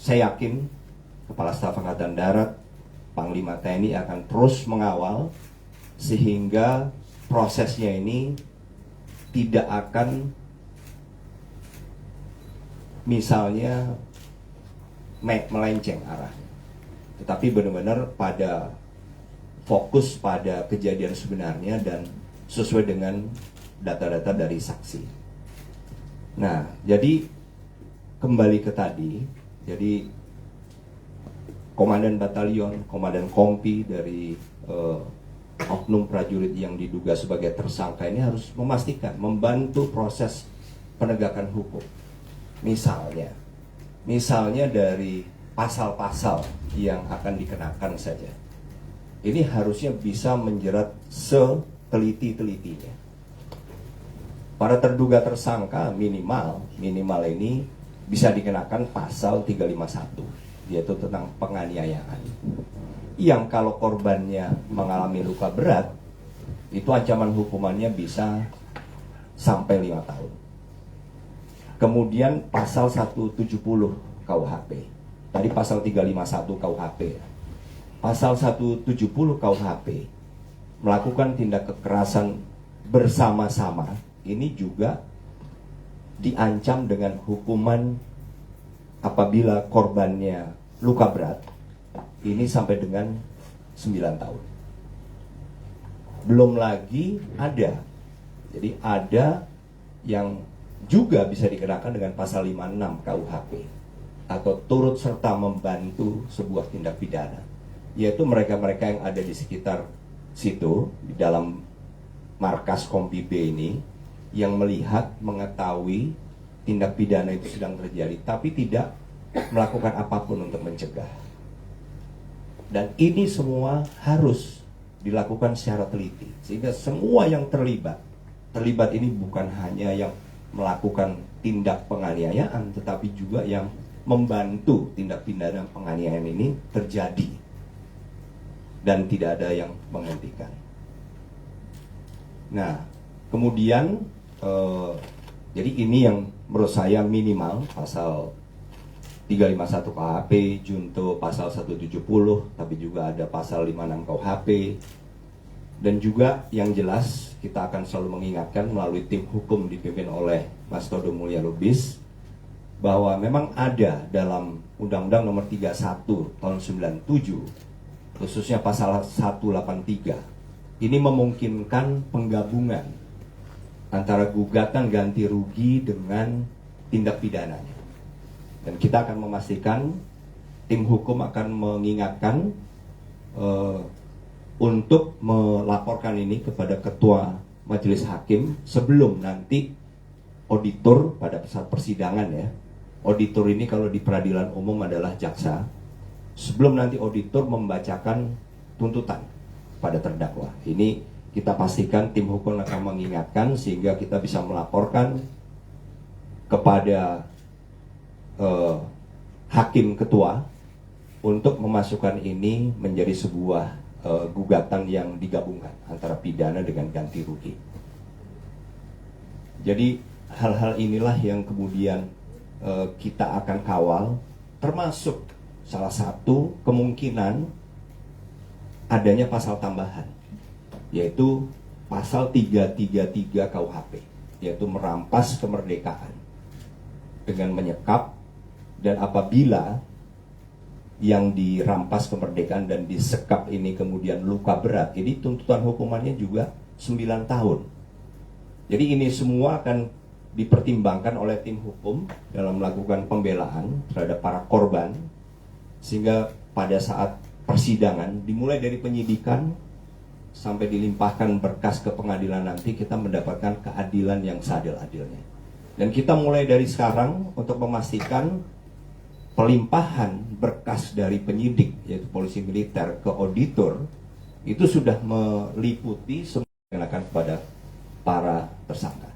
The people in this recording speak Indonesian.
saya yakin Kepala Staf Angkatan Darat, Panglima TNI akan terus mengawal sehingga prosesnya ini tidak akan misalnya melenceng arahnya, tetapi benar-benar pada fokus pada kejadian sebenarnya dan sesuai dengan data-data dari saksi. Nah, jadi kembali ke tadi, jadi komandan batalion, komandan kompi dari oknum prajurit yang diduga sebagai tersangka ini harus memastikan, membantu proses penegakan hukum. Misalnya dari pasal-pasal yang akan dikenakan saja. Ini harusnya bisa menjerat seteliti-telitinya. Para terduga tersangka minimal ini bisa dikenakan pasal 351, yaitu tentang penganiayaan. Yang kalau korbannya mengalami luka berat, itu ancaman hukumannya bisa sampai 5 tahun. Kemudian pasal 170 KUHP. Tadi pasal 351 KUHP. Pasal 170 KUHP melakukan tindak kekerasan bersama-sama. Ini juga diancam dengan hukuman apabila korbannya luka berat. Ini sampai dengan 9 tahun. Belum lagi ada. Jadi ada yang juga bisa dikenakan dengan pasal 56 KUHP atau turut serta membantu sebuah tindak pidana, yaitu mereka-mereka yang ada di sekitar situ, di dalam markas Kompi B ini, yang melihat, mengetahui tindak pidana itu sedang terjadi, tapi tidak melakukan apapun untuk mencegah. Dan ini semua harus dilakukan secara teliti, sehingga semua yang terlibat ini bukan hanya yang melakukan tindak penganiayaan, tetapi juga yang membantu tindak pidana penganiayaan ini terjadi dan tidak ada yang menghentikan. Nah, kemudian jadi ini yang menurut saya minimal pasal 351 KUHP, junto pasal 170, tapi juga ada pasal 56 KUHP. Dan juga yang jelas kita akan selalu mengingatkan melalui tim hukum dipimpin oleh Mas Todo Mulya Lubis bahwa memang ada dalam Undang-Undang Nomor 31 Tahun 97, khususnya pasal 183, ini memungkinkan penggabungan antara gugatan ganti rugi dengan tindak pidananya. Dan kita akan memastikan, tim hukum akan mengingatkan untuk melaporkan ini kepada Ketua Majelis Hakim sebelum nanti auditor pada saat persidangan ya. Auditor ini kalau di peradilan umum adalah jaksa. Sebelum nanti auditor membacakan tuntutan pada terdakwa. Ini kita pastikan tim hukum akan mengingatkan sehingga kita bisa melaporkan kepada hakim ketua untuk memasukkan ini menjadi sebuah gugatan yang digabungkan antara pidana dengan ganti rugi. Jadi hal-hal inilah yang kemudian kita akan kawal, termasuk salah satu kemungkinan adanya pasal tambahan, yaitu pasal 333 KUHP, yaitu merampas kemerdekaan dengan menyekap. Dan apabila yang dirampas kemerdekaan dan disekap ini kemudian luka berat, ini tuntutan hukumannya juga 9 tahun. Jadi ini semua akan dipertimbangkan oleh tim hukum dalam melakukan pembelaan terhadap para korban, sehingga pada saat persidangan dimulai dari penyidikan sampai dilimpahkan berkas ke pengadilan, nanti kita mendapatkan keadilan yang seadil-adilnya. Dan kita mulai dari sekarang untuk memastikan pelimpahan berkas dari penyidik, yaitu polisi militer, ke auditor, itu sudah meliputi semua yang akan kepada para tersangka.